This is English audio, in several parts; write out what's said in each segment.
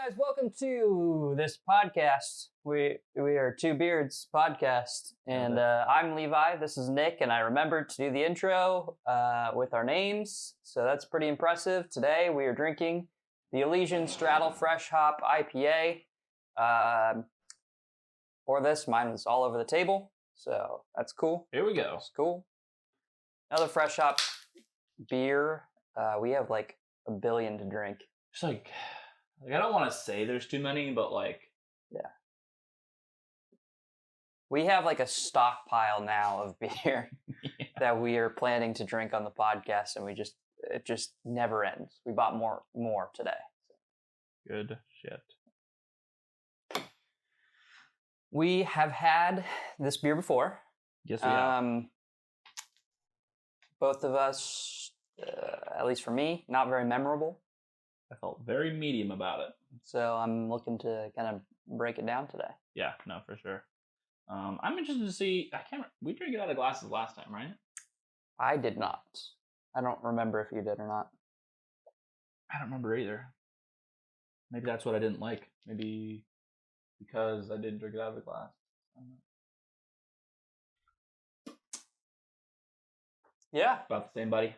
guys, welcome to this podcast. We are Two Beards podcast, and I'm Levi. This is Nick, and I remembered to do the intro with our names, so that's pretty impressive. Today we are drinking the Elysian Straddle Fresh Hop IPA. For this, mine was all over the table, so that's cool. Here we go. That's cool. Another fresh hop beer. We have like a billion to drink. It's like I don't want to say there's too many, but yeah. We have like a stockpile now of beer that we are planning to drink on the podcast, and it just never ends. We bought more today. Good shit. We have had this beer before. Yes, we have. Both of us, at least for me, not very memorable. I felt very medium about it. So I'm looking to kind of break it down today. Yeah, no, for sure. I'm interested to see. We drank it out of glasses last time, right? I did not. I don't remember if you did or not. I don't remember either. Maybe that's what I didn't like. Maybe because I didn't drink it out of the glass. I don't know. Yeah. About the same, buddy.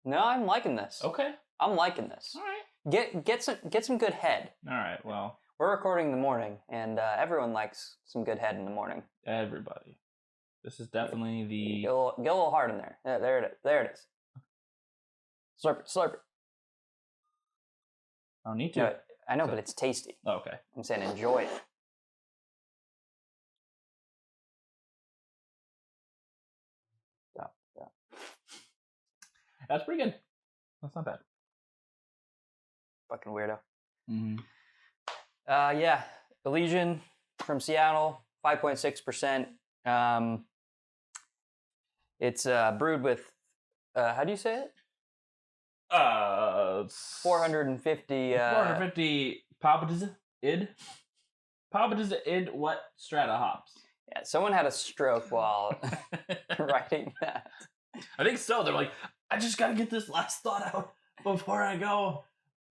No, I'm liking this. Okay. I'm liking this. All right. Get some good head. All right. Well, we're recording in the morning, and everyone likes some good head in the morning. Everybody. This is definitely the. Get a little hard in there. Yeah, there it is. Slurp it. I don't need to. No, I know, but it's tasty. Oh, okay. I'm saying enjoy it. Yeah. That's pretty good. That's not bad. Fucking weirdo. Mm-hmm. Yeah. Elysian from Seattle, 5.6%. It's brewed with, how do you say it? 450. 450 Papa's id wet strata hops. Yeah, someone had a stroke while writing that. I think so. They're like, I just gotta get this last thought out before I go.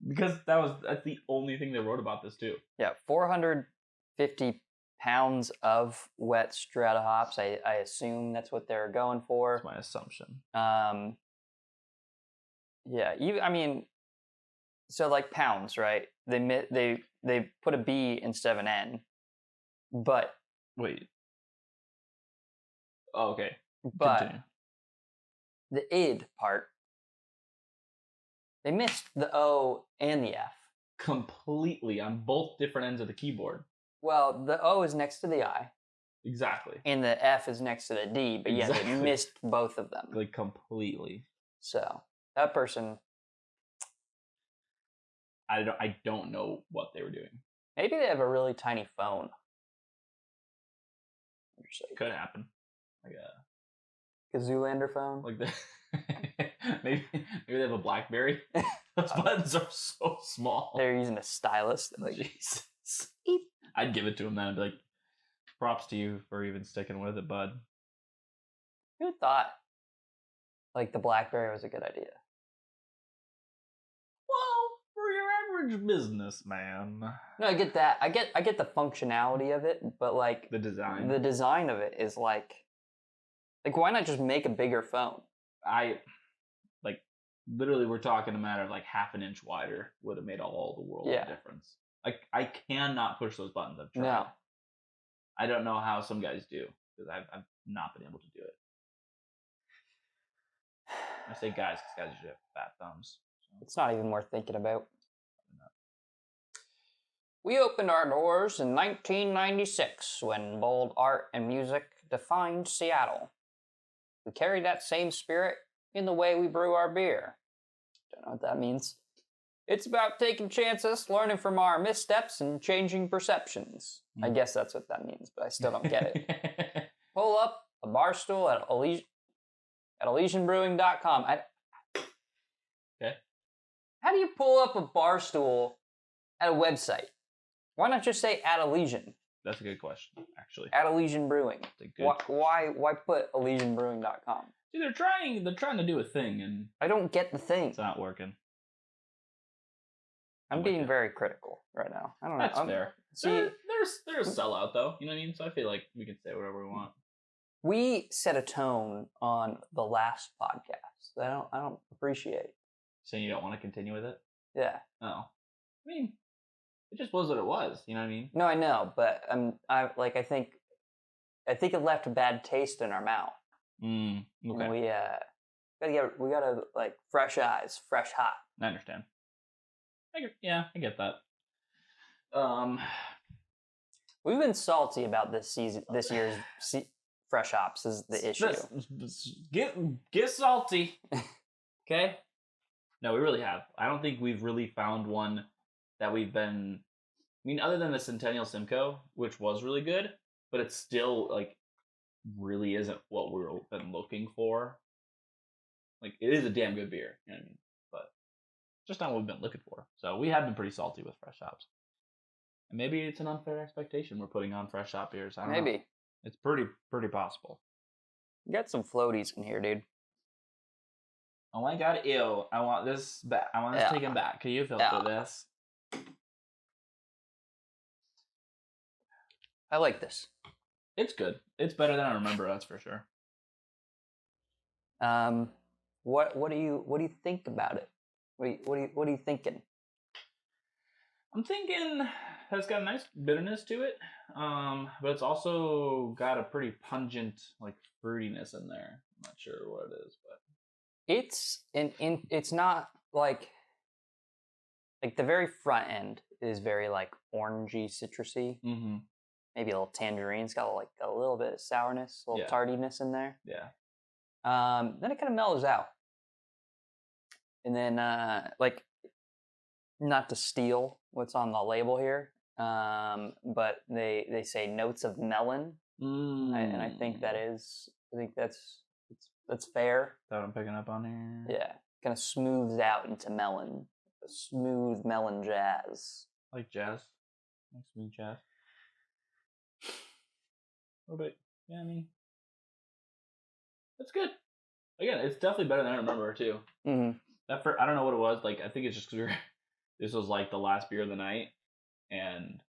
Because that's the only thing they wrote about this too. Yeah, 450 pounds of wet strata hops. I assume that's what they're going for. That's my assumption. Yeah, so like pounds, right? They put a B instead of an N, but wait. Oh, okay. But continue. The id part, they missed the O and the F. Completely on both different ends of the keyboard. Well, the O is next to the I. Exactly. And the F is next to the D, but yeah, they missed both of them. Like completely. So that person, I don't know what they were doing. Maybe they have a really tiny phone. Could happen. Like a Zoolander phone. Like the maybe they have a BlackBerry. Those buttons are so small. They're using a stylus. Like, Jesus. I'd give it to him then. I'd be like, props to you for even sticking with it, bud. Who thought like the BlackBerry was a good idea? Well, for your average businessman. No, I get that. I get the functionality of it, but like the design. The design of it is like why not just make a bigger phone? Literally, we're talking a matter of like half an inch wider would have made all the world of difference. I cannot push those buttons. I've tried. No. I don't know how some guys do because I've not been able to do it. I say guys because guys usually have fat thumbs. So. It's not even worth thinking about. We opened our doors in 1996 when bold art and music defined Seattle. We carry that same spirit in the way we brew our beer. Don't know what that means. It's about taking chances, learning from our missteps, and changing perceptions. I guess that's what that means, but I still don't get it. Pull up a bar stool at ElysianBrewing.com. Okay. How do you pull up a bar stool at a website? Why not just say at Elysian? That's a good question, actually. At Elysian Brewing. Why put ElysianBrewing.com? See, they're trying to do a thing, and I don't get the thing. It's not working. I'm being very critical right now. I don't know. That's fair. See, they're a sellout though. You know what I mean? So I feel like we can say whatever we want. we set a tone on the last podcast that I don't appreciate. Saying you don't want to continue with it? Yeah. Oh. I mean, it just was what it was. You know what I mean? No, I know, but I think it left a bad taste in our mouth. Okay. And we gotta like fresh eyes, fresh hot. I understand. I get that. We've been salty about this year's fresh hops is the issue. Get salty. Okay? No, we really have. I don't think we've really found one that we've been... I mean, other than the Centennial Simcoe, which was really good, but it's still, like, really isn't what we've been looking for. Like, it is a damn good beer, you know what I mean? But just not what we've been looking for. So we have been pretty salty with fresh hops. And maybe it's an unfair expectation we're putting on fresh hop beers. I don't know. Maybe. It's pretty possible. You got some floaties in here, dude. Oh my god, ew. I want this back. I want this taken back. Can you filter this? I like this. It's good. It's better than I remember, that's for sure. What do you think about it? What are you thinking? I'm thinking it's got a nice bitterness to it, but it's also got a pretty pungent like fruitiness in there. I'm not sure what it is, but it's not like the very front end is very like orangey, citrusy. Mm-hmm. Maybe a little tangerine. It's got like a little bit of sourness, a little tardiness in there. Yeah. Then it kind of mellows out, and then like not to steal what's on the label here, but they say notes of melon, and I think that's fair. That what I'm picking up on here. Yeah, kind of smooths out into melon, a smooth melon jazz. Like jazz, like smooth jazz. A little bit, yeah. I mean, that's good. Again, it's definitely better than I remember too. Mm-hmm. I don't know what it was. Like, I think it's just because this was like the last beer of the night, and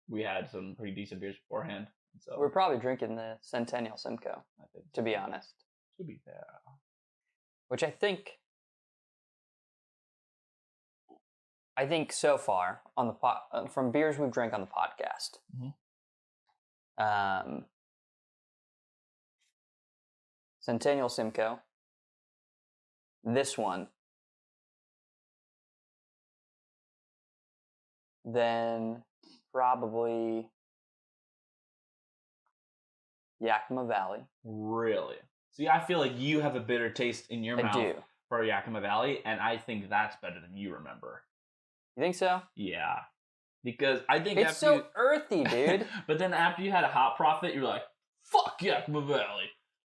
we had some pretty decent beers beforehand. So we're probably drinking the Centennial Simcoe, I think, to be honest. To be fair. Which I think so far on the from beers we've drank on the podcast, Centennial Simcoe, this one, then probably Yakima Valley. Really? See, I feel like you have a bitter taste in your mouth for Yakima Valley, and I think that's better than you remember. You think so? Yeah. Because I think it's so earthy, dude. But then after you had a Hot Profit, you're like, fuck Yakima Valley.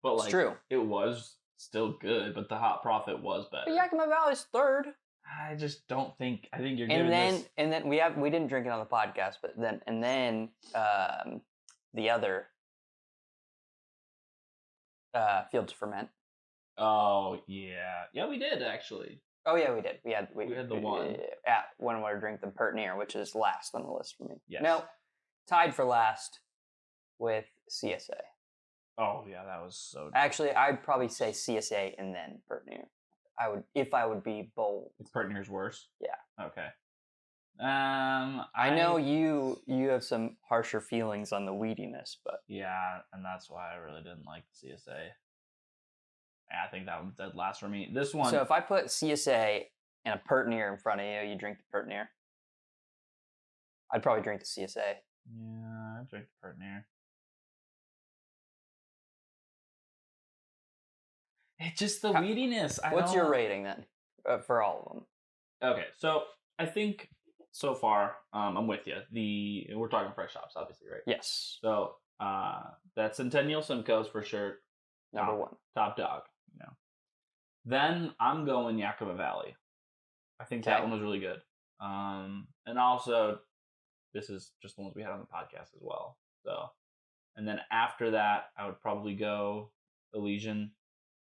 But it's true. It was still good, but the Hot Profit was better. But Yakima Valley's third. I just don't think. I think you're giving this. And then we didn't drink it on the podcast, but then the other Field to Ferment. Oh yeah, we did actually. Oh yeah, we did. We had the one when we were drinking the Pertinier, which is last on the list for me. Yes. No, tied for last with CSA. Oh yeah, that was so. Actually, I'd probably say CSA and then Pertinier. If I would be bold. Pertinier's worse. Yeah. Okay. I know you have some harsher feelings on the weediness, but yeah, and that's why I really didn't like the CSA. I think that one's dead last for me. This one. So if I put CSA and a Pertinier in front of you, you drink the Pertinier. I'd probably drink the CSA. Yeah, I'd drink the Pertinier. It's just the weediness. What's your rating then for all of them? Okay, so I think so far, I'm with you. We're talking fresh hops, obviously, right? Yes. So that Centennial Simcoe's for sure. Number one. Top dog. You know. Then I'm going Yakima Valley. I think that one was really good. And also, this is just the ones we had on the podcast as well. So, and then after that, I would probably go Elysian.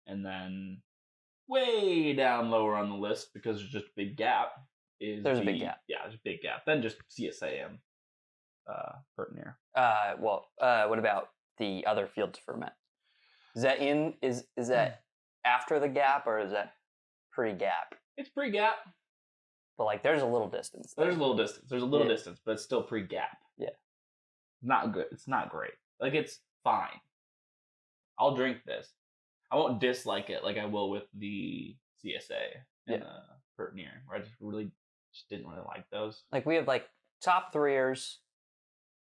And then way down lower on the list, because there's just a big gap, is There's a big gap. Yeah, there's a big gap. Then just CSA and Pertinier. What about the other field to ferment? Is that is that after the gap or is that pre-gap? It's pre-gap. But like, there's a little distance. There's a little distance. There's a little distance, but it's still pre-gap. Yeah. Not good. It's not great. Like, it's fine. I'll drink this. I won't dislike it like I will with the CSA and the Pertinier, where I just didn't really like those. Like, we have like top threeers,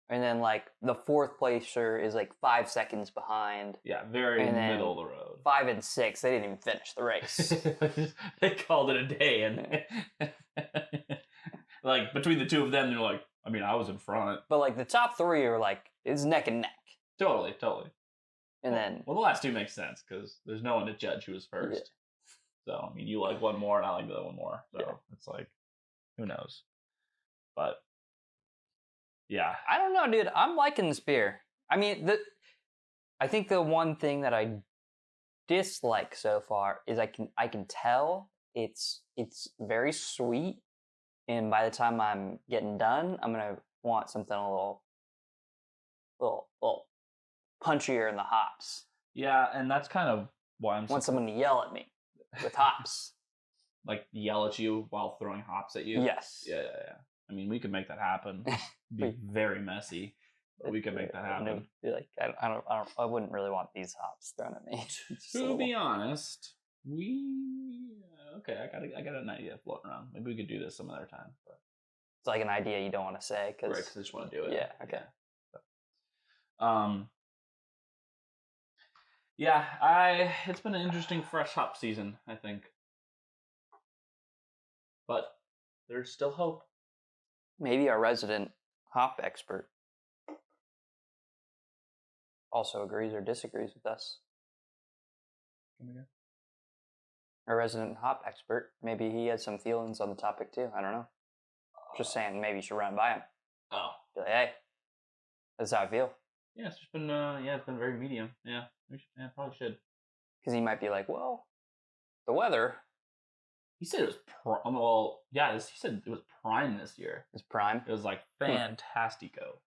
and then like the fourth placer is like 5 seconds behind. Yeah, very middle of the road. 5 and 6, they didn't even finish the race. They called it a day, and like between the two of them, they're like, I mean, I was in front. But like the top three are like, it's neck and neck. Totally. And then the last two makes sense because there's no one to judge who was first. Yeah. So I mean, you like one more, and I like the other one more. So it's like, who knows? But yeah, I don't know, dude. I'm liking this beer. I mean, I think the one thing that I dislike so far is I can tell it's very sweet, and by the time I'm getting done, I'm gonna want something a little punchier in the hops. Yeah, and that's kind of why I want someone to yell at me with hops. Like yell at you while throwing hops at you? Yes. Yeah. I mean, we could make that happen. It'd be very messy, but we could make that happen. Like, I wouldn't really want these hops thrown at me. To be honest, I got an idea floating around. Maybe we could do this some other time. But it's like an idea you don't want to say because I just want to do it. Yeah. Okay. Yeah. It's been an interesting fresh hop season, I think. But there's still hope. Maybe our resident hop expert also agrees or disagrees with us. Our resident hop expert, maybe he has some feelings on the topic too. I don't know. Just saying, maybe you should run by him. Oh. Be like, hey, this is how I feel. Yeah, it's just been it's been very medium. Yeah, probably should. Because he might be like, well, the weather. He said it was he said it was prime this year. It's prime? It was like fantastico.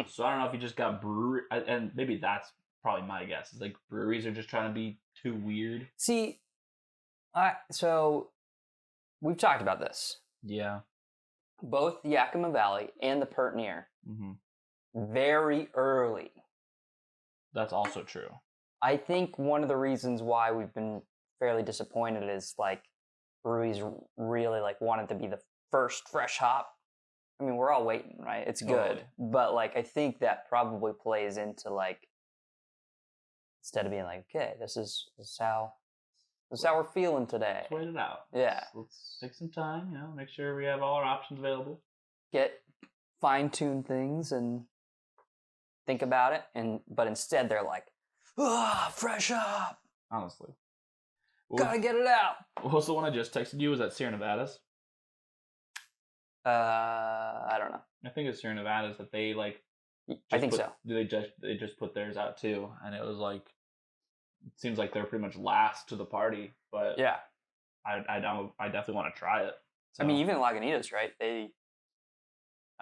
So I don't know if he just got brewery, and maybe that's probably my guess. It's like breweries are just trying to be too weird. See, so we've talked about this. Yeah. Both the Yakima Valley and the Pertinier. Mm-hmm. Very early. That's also true. I think one of the reasons why we've been fairly disappointed is like breweries really like wanted to be the first fresh hop. I mean, we're all waiting, right? It's good. But like, I think that probably plays into like, instead of being like, okay, this is how we're feeling today. Let's wait it out. Yeah. Let's take some time, make sure we have all our options available. Get fine-tune things and think about it. But instead they're like, fresh up. Honestly. Gotta get it out. What was the one I just texted you? Was that Sierra Nevadas? I don't know. I think it's Sierra Nevadas that they like. I think so. They just put theirs out too, and it was like, it seems like they're pretty much last to the party. But yeah, I definitely want to try it. So. I mean, even Lagunitas, right? That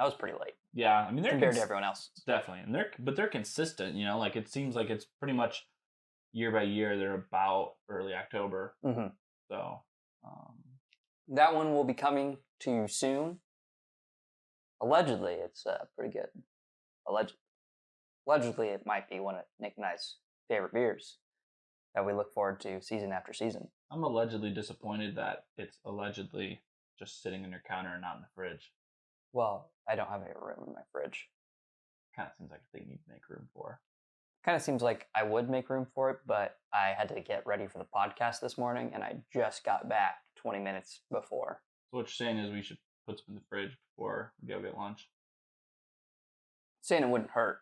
was pretty late. Yeah, I mean, they're compared to everyone else. Definitely, and they're consistent. Like it seems like it's pretty much year by year. They're about early October. Mm-hmm. So that one will be coming to you soon. Allegedly, it's pretty good. Allegedly, it might be one of Nick and I's favorite beers that we look forward to season after season. I'm allegedly disappointed that it's allegedly just sitting in your counter and not in the fridge. Well, I don't have any room in my fridge. Kind of seems like a thing you'd make room for. Kind of seems like I would make room for it, but I had to get ready for the podcast this morning, and I just got back 20 minutes before. So what you're saying is we should put some in the fridge before we go get lunch? Saying it wouldn't hurt.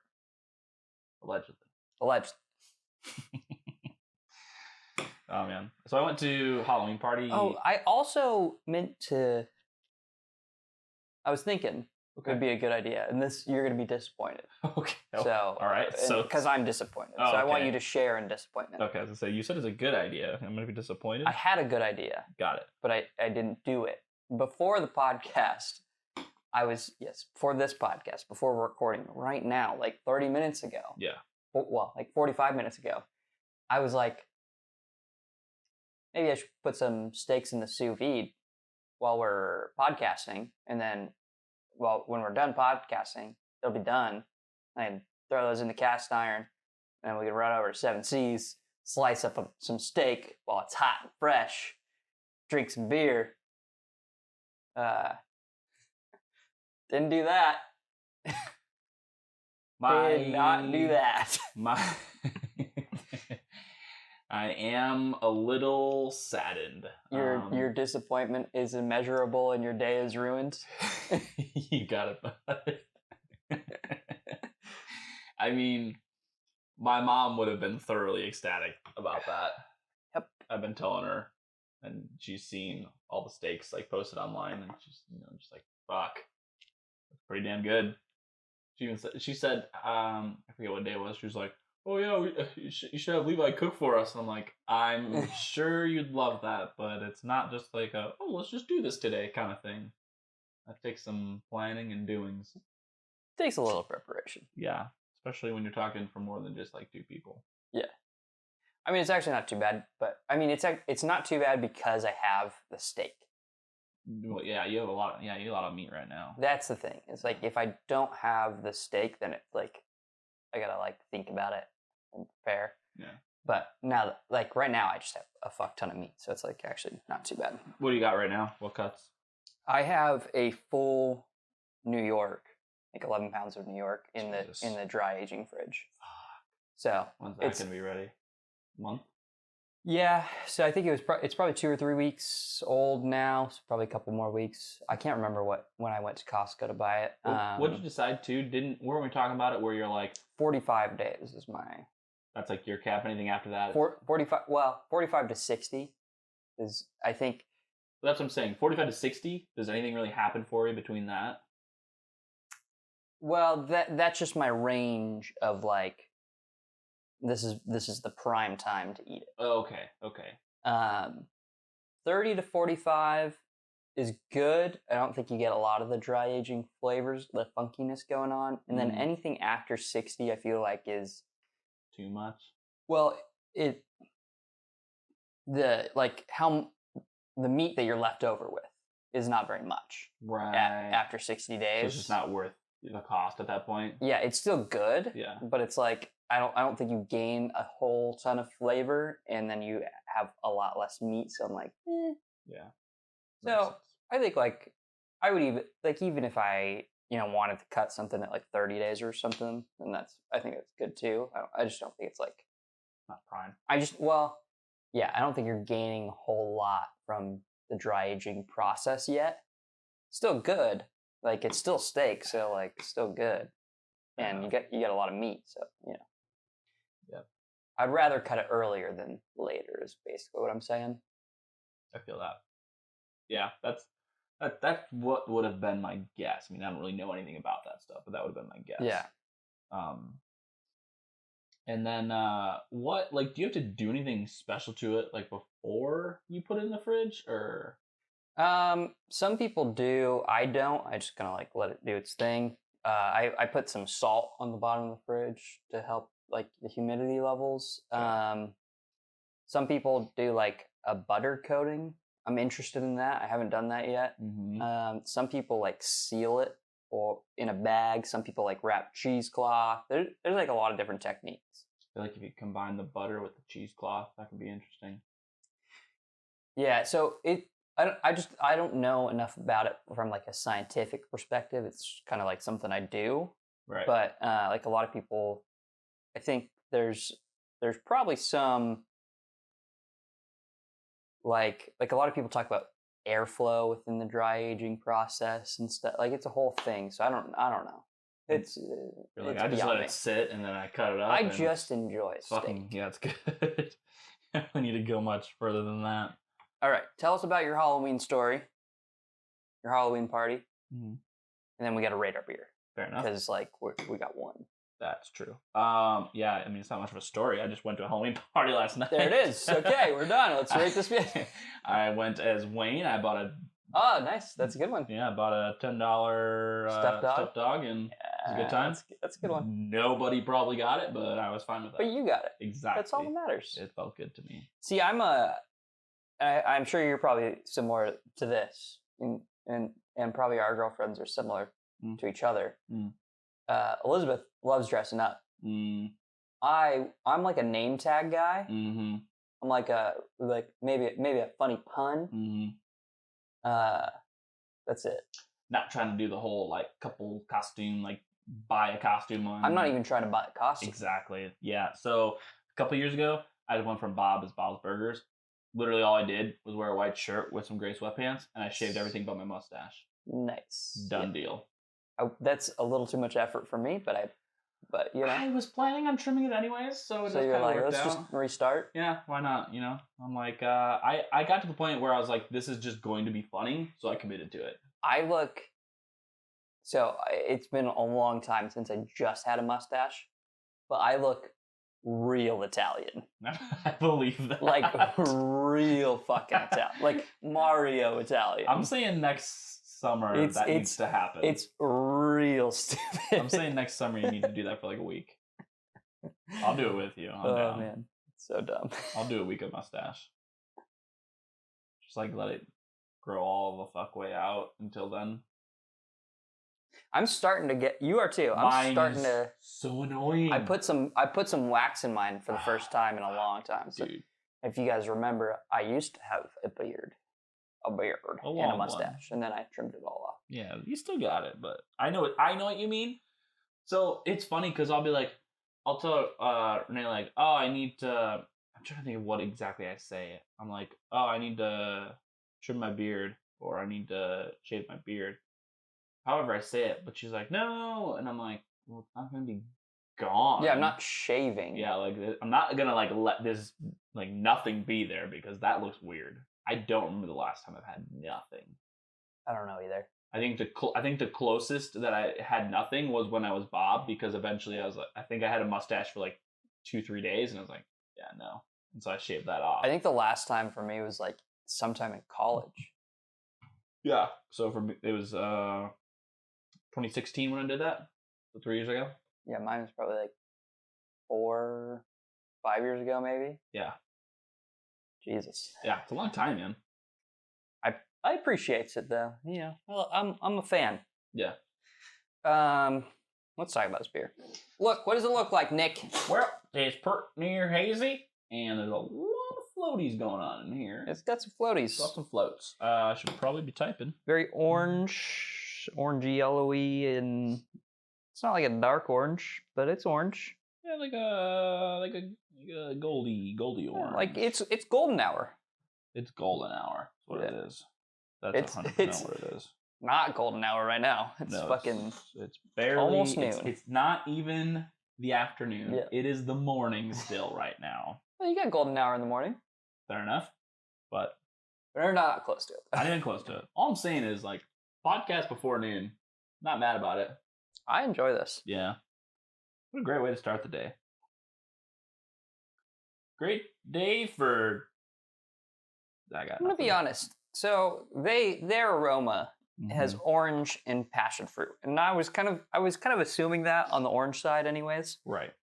Allegedly. Oh, man. So I went to Halloween party. Oh, I also meant to... I was thinking it would be a good idea, and you're going to be disappointed. Okay. So, all right. Because I'm disappointed. So I want you to share in disappointment. Okay. I was going to say, you said it's a good idea. I'm going to be disappointed? I had a good idea. Got it. But I didn't do it. before the podcast, before this podcast, before we're recording right now, like 30 minutes ago. Yeah. Well, like 45 minutes ago, I was like, maybe I should put some steaks in the sous vide while we're podcasting, and then, well, when we're done podcasting, they'll be done. I can throw those in the cast iron, and we can run over to Seven Seas, slice up some steak while it's hot and fresh, drink some beer. Didn't do that. Did not do that. I am a little saddened. Your disappointment is immeasurable and your day is ruined. You got it, bud. I mean, my mom would have been thoroughly ecstatic about that. Yep. I've been telling her, and she's seen all the steaks like posted online, and she's just like, fuck, that's pretty damn good. She said, I forget what day it was. She was like, oh yeah, you should have Levi cook for us. And I'm like, I'm sure you'd love that, but it's not just like let's just do this today kind of thing. That takes some planning and doings. Takes a little preparation. Yeah, especially when you're talking for more than just like two people. Yeah. I mean, it's actually not too bad, but I mean, it's not too bad because I have the steak. Well, yeah, you have a lot of meat right now. That's the thing. It's like if I don't have the steak, then it's like I gotta like think about it and prepare. Yeah. But now, like right now, I just have a fuck ton of meat, so it's like actually not too bad. What do you got right now? What cuts? I have a full New York, like 11 pounds of New York in the dry aging fridge. So when's that gonna be ready? A month? Yeah, so I think it's probably 2 or 3 weeks old now. So probably a couple more weeks. I can't remember when I went to Costco to buy it. What did you decide to? Weren't we talking about it where you're like 45 days is my. That's like your cap. Anything after that? 45. Well, 45 to 60 is I think. That's what I'm saying. 45 to 60. Does anything really happen for you between that? Well, that's just my range of like. This is the prime time to eat it. Oh, okay. 30 to 45 is good. I don't think you get a lot of the dry aging flavors, the funkiness going on. And then anything after 60, I feel like is too much. Well, the meat that you're left over with is not very much. Right. After 60 days. So it's just not worth the cost at that point. Yeah, it's still good. Yeah. But it's like I don't think you gain a whole ton of flavor, and then you have a lot less meat. So I'm like, Yeah. So I think like I would even if I wanted to cut something at like 30 days or something, then I think that's good too. I just don't think it's like not prime. I don't think you're gaining a whole lot from the dry aging process yet. Still good, like it's still steak, so like still good, and you get a lot of meat, so Yeah. I'd rather cut it earlier than later. Is basically what I'm saying. I feel that. Yeah, that's what would have been my guess. I mean, I don't really know anything about that stuff, but that would have been my guess. Yeah. And then what, like, do you have to do anything special to it, like, before you put it in the fridge, or? Some people do. I don't. I just kind of like let it do its thing. I put some salt on the bottom of the fridge to help like the humidity levels. Some people do like a butter coating. I'm interested in that. I haven't done that yet. Mm-hmm. Some people like seal it or in a bag. Some people like wrap cheesecloth. There's like a lot of different techniques. I feel like if you combine the butter with the cheesecloth, that could be interesting. Yeah. So I don't know enough about it from like a scientific perspective. It's kind of like something I do. Right. But like a lot of people, I think there's probably some like a lot of people talk about airflow within the dry aging process and stuff. Like it's a whole thing. So I don't know. It's You're like, I just let it sit and then I cut it up. I just enjoy steak. Fucking, yeah, it's good. We need to go much further than that. All right, tell us about your Halloween story, your Halloween party, and then we got to rate our beer. Fair enough. Because like we got one. That's true. Yeah, I mean it's not much of a story. I just went to a Halloween party last night. There it is. Okay, we're done. Let's rate this beer. I went as Wayne. I bought a Oh, nice. That's a good one. Yeah, I bought a $10 stuffed dog, and it was a good time. That's a good one. Nobody probably got it, but I was fine with that. But you got it. Exactly. That's all that matters. It felt good to me. See, I'm sure you're probably similar to this, and probably our girlfriends are similar to each other. Elizabeth loves dressing up. I'm like a name tag guy. Mm-hmm. I'm like maybe a funny pun. That's it. Not trying to do the whole like couple costume, like buy a costume one. I'm not even trying to buy a costume. Exactly. Yeah. So a couple years ago, I went from Bob's Burgers. Literally all I did was wear a white shirt with some gray sweatpants, and I shaved everything but my mustache. Nice. Done deal. That's a little too much effort for me, but you know. I was planning on trimming it anyways, so it just you're kind of like, worked let's out. just restart. Yeah, why not? You know, I'm like, I got to the point where I was like, this is just going to be funny, so I committed to it. It's been a long time since I just had a mustache, but I look real Italian. I believe that. Like real fucking Italian. Like Mario Italian. I'm saying next summer needs to happen. It's real stupid. I'm saying next summer you need to do that for like a week. I'll do it with you. I'm down. Man. So dumb. I'll do a week of mustache. Just like let it grow all the fuck way out until then. I'm starting to get. You are too. I'm starting to. So annoying. I put some wax in mine for the first time in a long time. So dude, if you guys remember, I used to have a beard, and a mustache, and then I trimmed it all off. Yeah, you still got it, but I know what you mean. So it's funny because I'll be like, I'll tell Renee like, oh, I need to. I'm trying to think of what exactly I say. I'm like, oh, I need to trim my beard, or I need to shave my beard. However I say it, but she's like, no, and I'm like, well, it's not gonna be gone. Yeah, I'm not shaving. Yeah, like I'm not gonna like let this like nothing be there because that looks weird. I don't remember the last time I've had nothing. I don't know either. I think the closest that I had nothing was when I was Bob, because eventually I was like, I think I had a mustache for like 2-3 days, and I was like, yeah, no, and so I shaved that off. I think the last time for me was like sometime in college. Yeah, so for me it was 2016 when I did that, so 3 years ago. Yeah, mine was probably like 4-5 years ago, maybe. Yeah. Jesus. Yeah, it's a long time, man. I appreciate it though. You know, well, I'm a fan. Yeah. Let's talk about this beer. Look, what does it look like, Nick? Well, it's pert near hazy, and there's a lot of floaties going on in here. It's got some floaties. Got some floats. I should probably be typing. Very orangey, yellowy, and it's not like a dark orange, but it's orange. Yeah, like a goldy orange. Yeah, like it's golden hour. It's golden hour. That's what it is. That's 100% what it is. Not golden hour right now. It's It's barely almost noon. It's not even the afternoon. Yeah. It is the morning still right now. Well, you got golden hour in the morning. Fair enough, but we're not close to it. Not even close to it. All I'm saying is like podcast before noon. Not mad about it. I enjoy this. Yeah. What a great way to start the day. Great day for. I'm gonna be honest. So their aroma has orange and passion fruit, and I was kind of assuming that on the orange side, anyways. Right.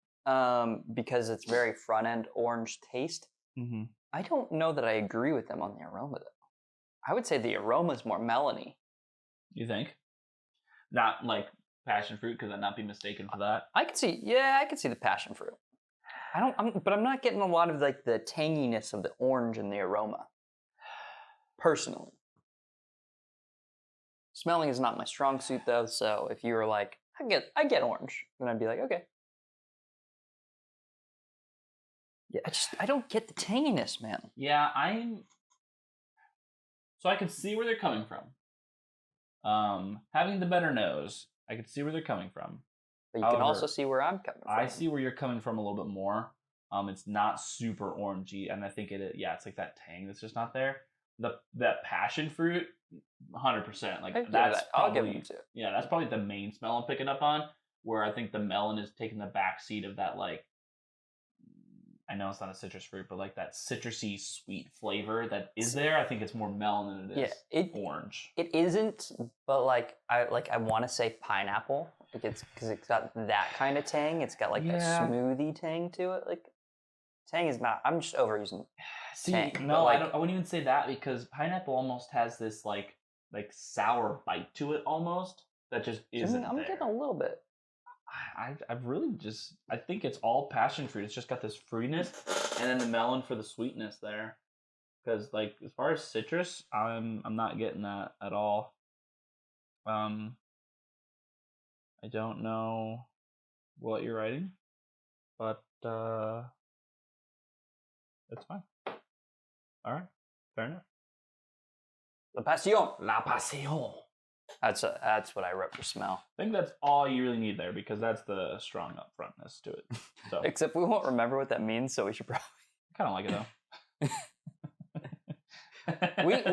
Because it's very front end orange taste. Mm-hmm. I don't know that I agree with them on the aroma though. I would say the aroma is more melony. You think? Not like passion fruit, could that not be mistaken for that? I could see the passion fruit. But I'm not getting a lot of like the tanginess of the orange in the aroma. Personally. Smelling is not my strong suit though, so if you were like, I get orange, then I'd be like, okay. Yeah, I don't get the tanginess, man. Yeah, so I can see where they're coming from. Having the better nose, I can see where they're coming from. But you can also see where I'm coming from. I see where you're coming from a little bit more. It's not super orangey, and I think it's like that tang that's just not there. That passion fruit, 100%. Like that's I'll give probably you too. Yeah, that's probably the main smell I'm picking up on. Where I think the melon is taking the back seat of that like I know it's not a citrus fruit, but like that citrusy sweet flavor that is there. I think it's more melon than it is orange. It isn't, but I want to say pineapple. Like because it's got that kind of tang. It's got like a smoothie tang to it. Like tang is not. I'm just overusing. See, tang, no, I wouldn't even say that because pineapple almost has this like sour bite to it almost that just isn't. I'm getting a little bit. I've really just I think it's all passion fruit. It's just got this fruitiness and then the melon for the sweetness there. Because like as far as citrus, I'm not getting that at all. I don't know what you're writing, but it's fine. All right, fair enough. La passion. La passion. That's what I wrote for smell. I think that's all you really need there because that's the strong upfrontness to it. So except we won't remember what that means, so we should probably kind of like it though.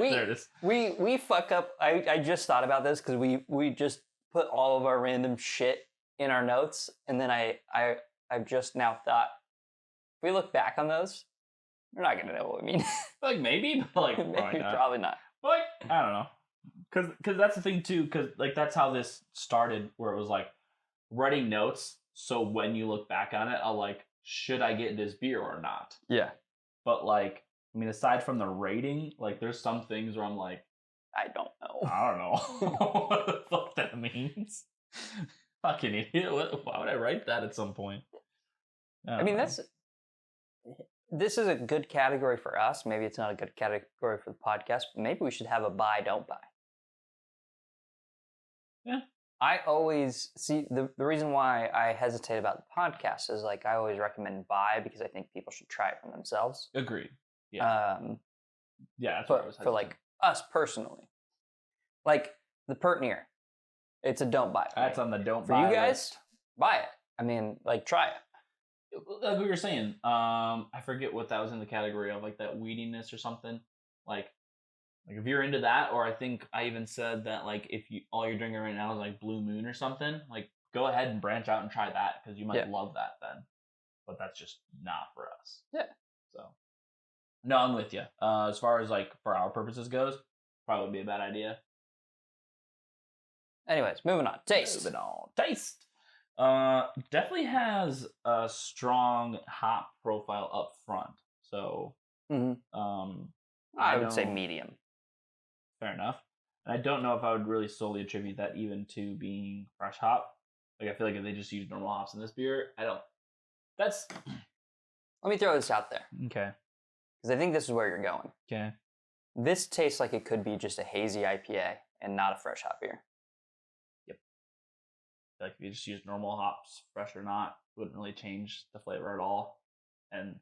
There it is. We fuck up. I just thought about this because we just put all of our random shit in our notes, and then I've just now thought if we look back on those, we're not gonna know what we mean. Like maybe, but like maybe probably not. But like, I don't know. Because that's the thing too. Because like that's how this started, where it was like writing notes. So when you look back on it, I'll like, should I get this beer or not? Yeah. But like, I mean, aside from the rating, like there's some things where I'm like, I don't know. I don't know what the fuck that means. Fucking idiot! Why would I write that at some point? I mean, this is a good category for us. Maybe it's not a good category for the podcast, but maybe we should have a buy, don't buy. Yeah. I always see the reason why I hesitate about the podcast is like I always recommend buy because I think people should try it for themselves. Agreed. Yeah. Yeah. That's what I was for like us personally, like the Pertnier, it's a don't buy. That's on the don't for buy. For you guys, list. Buy it. I mean, like try it. Like what you're saying. I forget what that was in the category of, like that weediness or something. Like if you're into that, or I think I even said that like if you all you're drinking right now is like Blue Moon or something, like go ahead and branch out and try that because you might love that then. But that's just not for us. Yeah. So no, I'm with you. As far as like for our purposes goes, probably would be a bad idea. Anyways, moving on. Taste. Moving on. Taste. Definitely has a strong hop profile up front. So I would say medium. Fair enough. And I don't know if I would really solely attribute that even to being fresh hop. Like I feel like if they just use normal hops in this beer, I don't. That's. Let me throw this out there. Okay. Because I think this is where you're going. Okay. This tastes like it could be just a hazy IPA and not a fresh hop beer. Yep. Like if you just use normal hops, fresh or not, wouldn't really change the flavor at all. And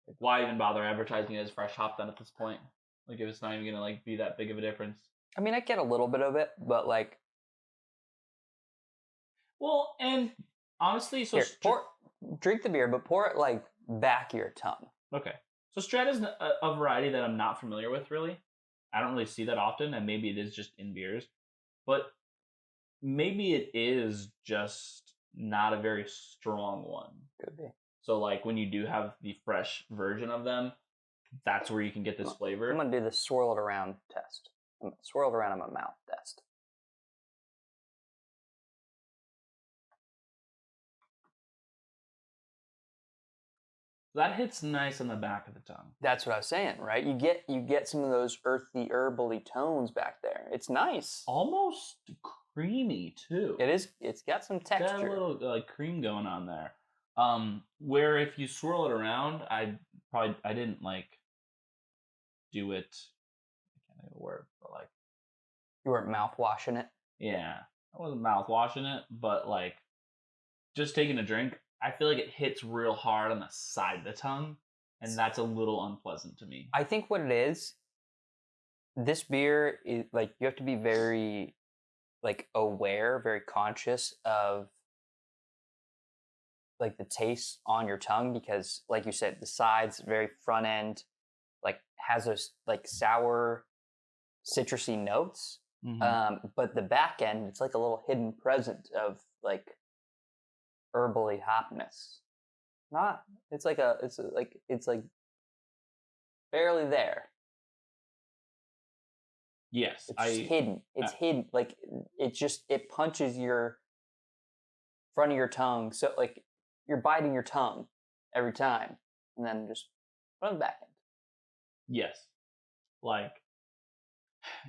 like, why even bother advertising it as fresh hop then at this point? Like if it's not even gonna like be that big of a difference. I mean, I get a little bit of it, but like. Well, and honestly, so here, drink the beer, but pour it like back your tongue. Okay. So Strad is a variety that I'm not familiar with, really. I don't really see that often, and maybe it is just in beers. But maybe it is just not a very strong one. Could be. So, like, when you do have the fresh version of them, that's where you can get this flavor. I'm going to do the swirl it around test. Swirl it around in my mouth test. That hits nice on the back of the tongue. That's what I was saying, right? You get some of those earthy, herbally tones back there. It's nice. Almost creamy too. It is. It's got some texture. Got a little like cream going on there. Where if you swirl it around, I didn't like do it. I can't think of a word, but like you weren't mouthwashing it. Yeah, I wasn't mouthwashing it, but like just taking a drink. I feel like it hits real hard on the side of the tongue, and that's a little unpleasant to me. I think what it is, this beer is like you have to be very like aware, very conscious of like the taste on your tongue because like you said, the sides, very front end, like has those like sour, citrusy notes. Mm-hmm. But the back end, it's like a little hidden present of like herbally hopness. Not. It's like barely there. Yes, It's hidden. It's hidden. Like it punches your front of your tongue. So like you're biting your tongue every time, and then just put on the back end. Yes, like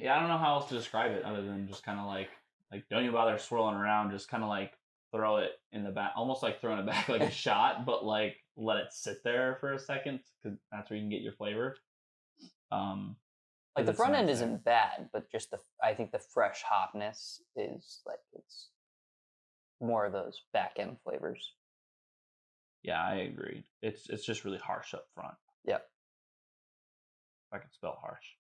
yeah. I don't know how else to describe it other than just kind of like don't even bother swirling around. Just kind of like throw it in the back, almost like throwing it back like a shot, but like let it sit there for a second because that's where you can get your flavor. Like the front end isn't bad, but just I think the fresh hopness is like it's more of those back end flavors. Yeah, I agree. It's just really harsh up front. Yep. If I can spell harsh.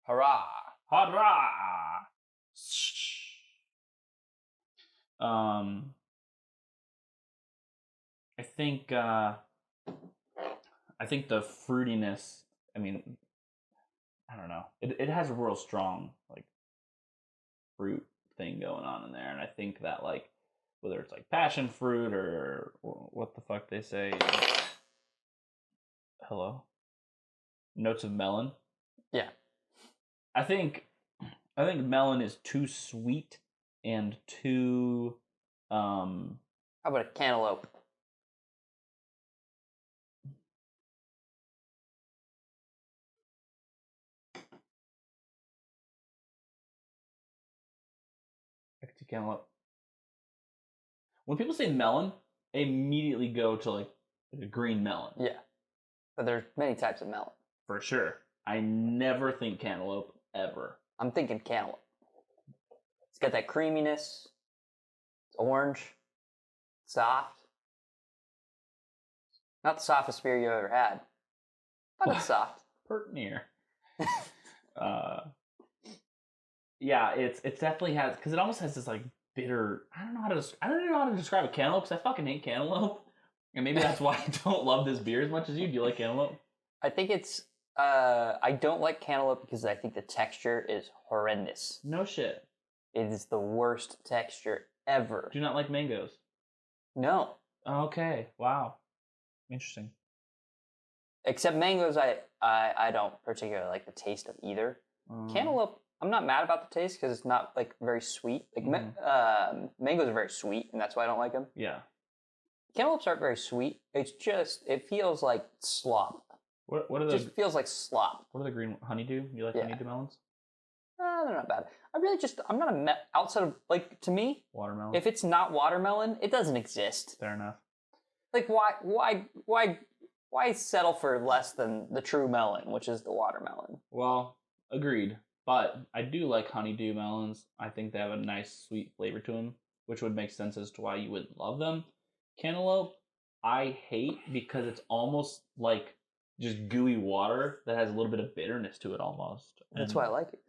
Hurrah! Hurrah! I think the fruitiness. I mean, I don't know. It has a real strong like fruit thing going on in there, and I think that like whether it's like passion fruit or what the fuck they say. Hello. Notes of melon. Yeah. I think melon is too sweet and too. How about a cantaloupe? I could see cantaloupe. When people say melon, they immediately go to like a green melon. Yeah, but there's many types of melon. For sure. I never think cantaloupe ever. I'm thinking cantaloupe. It's got that creaminess. It's orange. Soft. Not the softest beer you ever had, but it's soft. Pert near. Yeah, it's definitely has because it almost has this like bitter. I don't know how to describe a cantaloupe because I fucking hate cantaloupe, and maybe that's why I don't love this beer as much as you. Do you like cantaloupe? I think it's. I don't like cantaloupe because I think the texture is horrendous. No shit. It is the worst texture ever. Do you not like mangoes? No. Okay. Wow. Interesting. Except mangoes, I don't particularly like the taste of either. Cantaloupe, I'm not mad about the taste because it's not like very sweet. Like mangoes are very sweet, and that's why I don't like them. Yeah. Cantaloupes aren't very sweet. It's just it feels like slop. What are those? It just feels like slop. What are the green honeydew? You like honeydew melons? They're not bad. I'm not outside of like to me. Watermelon. If it's not watermelon, it doesn't exist. Fair enough. Like why settle for less than the true melon, which is the watermelon? Well, agreed. But I do like honeydew melons. I think they have a nice sweet flavor to them, which would make sense as to why you wouldn't love them. Cantaloupe, I hate because it's almost like just gooey water that has a little bit of bitterness to it almost. That's why I like it.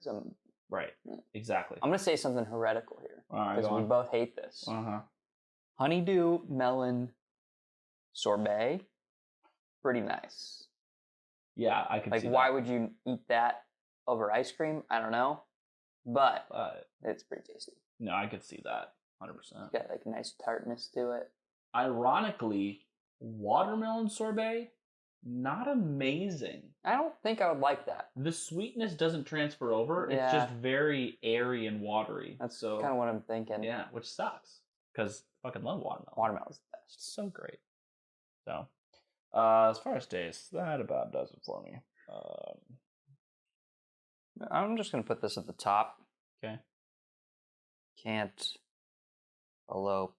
Right, exactly. I'm going to say something heretical here. Because we both hate this. Uh-huh. Honeydew melon sorbet, pretty nice. Yeah, I could see that. Like, why would you eat that over ice cream? I don't know. But it's pretty tasty. No, I could see that 100%. It's got like a nice tartness to it. Ironically, watermelon sorbet, not amazing. I don't think I would like that. The sweetness doesn't transfer over. Yeah. It's just very airy and watery. That's kind of what I'm thinking. Yeah, which sucks. Because I fucking love watermelon. Watermelon's the best. It's so great. So, as far as taste, that about does it for me. I'm just going to put this at the top. Okay. Can't elope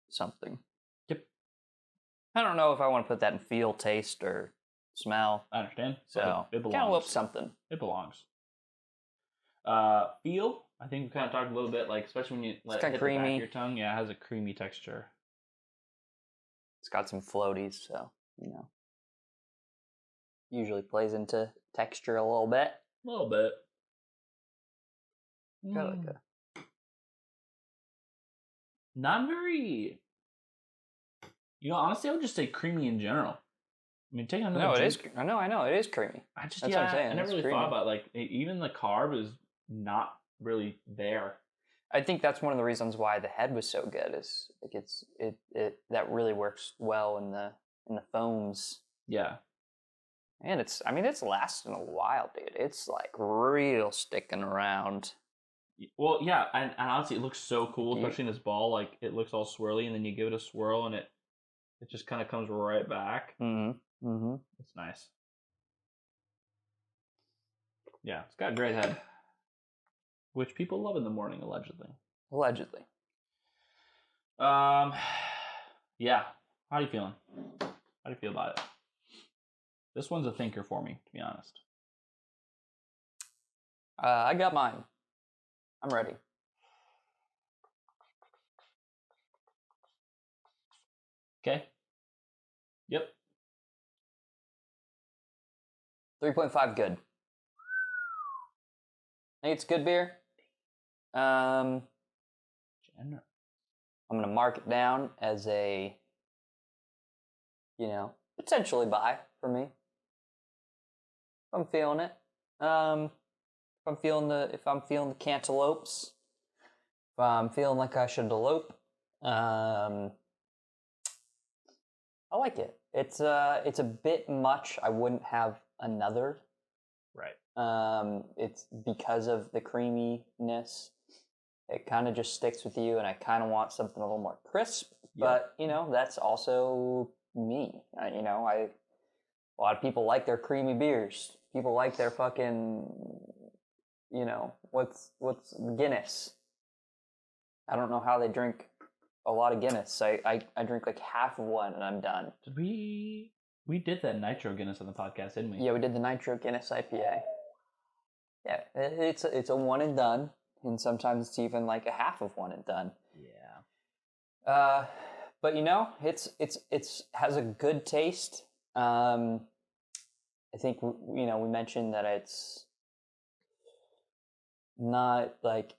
something. Yep. I don't know if I want to put that in feel, taste, or smell. I understand. So, it belongs. Cantaloupe something. It belongs. Feel, I think we kind of talked a little bit, like, especially when you let it hit the back of your tongue. Yeah, it has a creamy texture. It's got some floaties, so, usually plays into texture a little bit. A little bit. Got like a... Not very... honestly, I would just say creamy in general. I mean, take another drink. It is. I know, it is creamy. That's what I'm saying. I never really thought about, like, even the carb is not really there. I think that's one of the reasons why the head was so good. Is like it that really works well in the foams. Yeah. And it's lasting a while, dude. It's like real sticking around. Well, yeah, and honestly, it looks so cool, especially in this ball. Like, it looks all swirly, and then you give it a swirl, and it just kind of comes right back. Mm-hmm. Mm-hmm. It's nice. Yeah, it's got a great head, which people love in the morning, allegedly. Allegedly. Yeah. How are you feeling? How do you feel about it? This one's a thinker for me, to be honest. I got mine. I'm ready. Okay. Yep. 3.5 good. I think it's good beer. I'm gonna mark it down as a, potentially buy for me. If I'm feeling it. If I'm feeling the cantaloupes, if I'm feeling like I should elope, I like it. It's a bit much. I wouldn't have another. Right. It's because of the creaminess. It kind of just sticks with you, and I kind of want something a little more crisp. But that's also me. A lot of people like their creamy beers. People like their fucking, what's Guinness. I don't know how they drink a lot of Guinness. I drink like half of one and I'm done. Did we did that Nitro Guinness on the podcast, didn't we? Yeah, we did the Nitro Guinness IPA. Yeah, it's a one and done, and sometimes it's even like a half of one and done. Yeah. But it's has a good taste. I think we mentioned that it's not like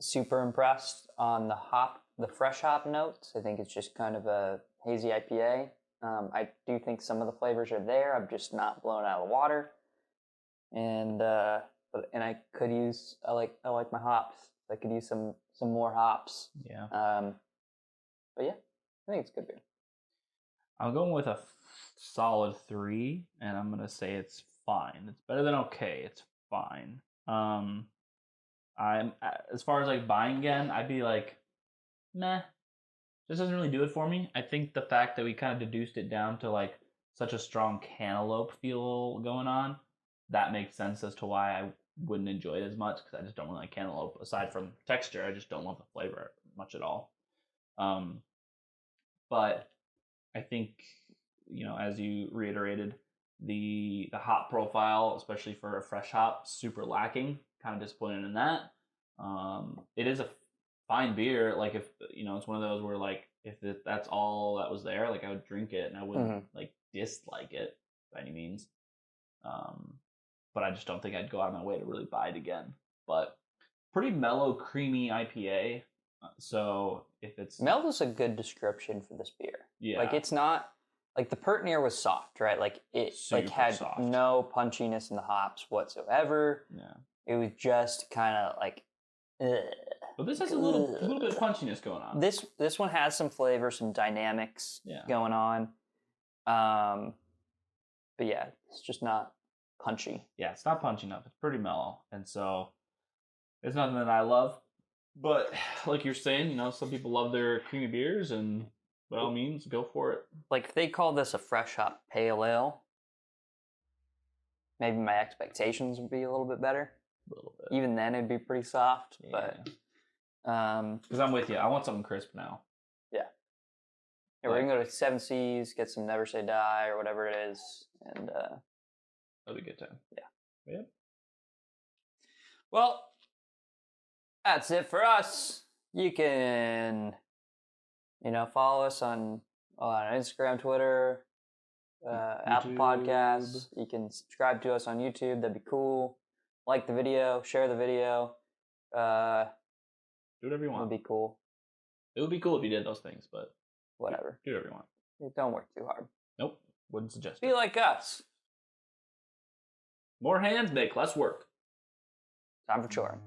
super impressed on the fresh hop notes. I think it's just kind of a hazy IPA. I do think some of the flavors are there. I'm just not blown out of the water. And I could use I like my hops. I could use some more hops. Yeah. But yeah, I think it's good beer. I'm going with a solid 3, and I'm gonna say it's fine. It's better than okay. It's fine. I'm as far as like buying again, I'd be like, meh. This doesn't really do it for me. I think the fact that we kind of deduced it down to like such a strong cantaloupe feel going on, that makes sense as to why I wouldn't enjoy it as much, because I just don't really like cantaloupe. Aside from texture, I just don't love the flavor much at all. But I think, as you reiterated, the hop profile, especially for a fresh hop, super lacking. Kind of disappointed in that. It is a fine beer. Like, if it's one of those where like if that's all that was there, like I would drink it and I wouldn't like dislike it by any means. But I just don't think I'd go out of my way to really buy it again. But pretty mellow, creamy IPA. So if it's mellow is a good description for this beer. Yeah. Like, it's not like the Pertinier was soft, right? Like it Super had soft. no punchiness in the hops whatsoever. Yeah. It was just kind of like. But this has a little bit of punchiness going on. This one has some flavor, some dynamics going on. But yeah, it's just not punchy. Yeah, it's not punchy enough. It's pretty mellow, and so it's nothing that I love. But like you're saying, some people love their creamy beers, and by all means, go for it. Like, if they call this a fresh hop pale ale, maybe my expectations would be a little bit better. A little bit. Even then, it'd be pretty soft. Yeah. But because I'm with you, I want something crisp now. Yeah. We're gonna go to Seven Seas, get some Never Say Die or whatever it is, and that'll be a good time. Yeah. Yep. Well, that's it for us. You can, follow us on Instagram, Twitter, Apple Podcasts. You can subscribe to us on YouTube. That'd be cool. Like the video, share the video. Do whatever you want. That'd be cool. It would be cool if you did those things, but whatever. Do whatever you want. Don't work too hard. Nope. Wouldn't suggest Be it. like us. More hands make less work. Time for chore.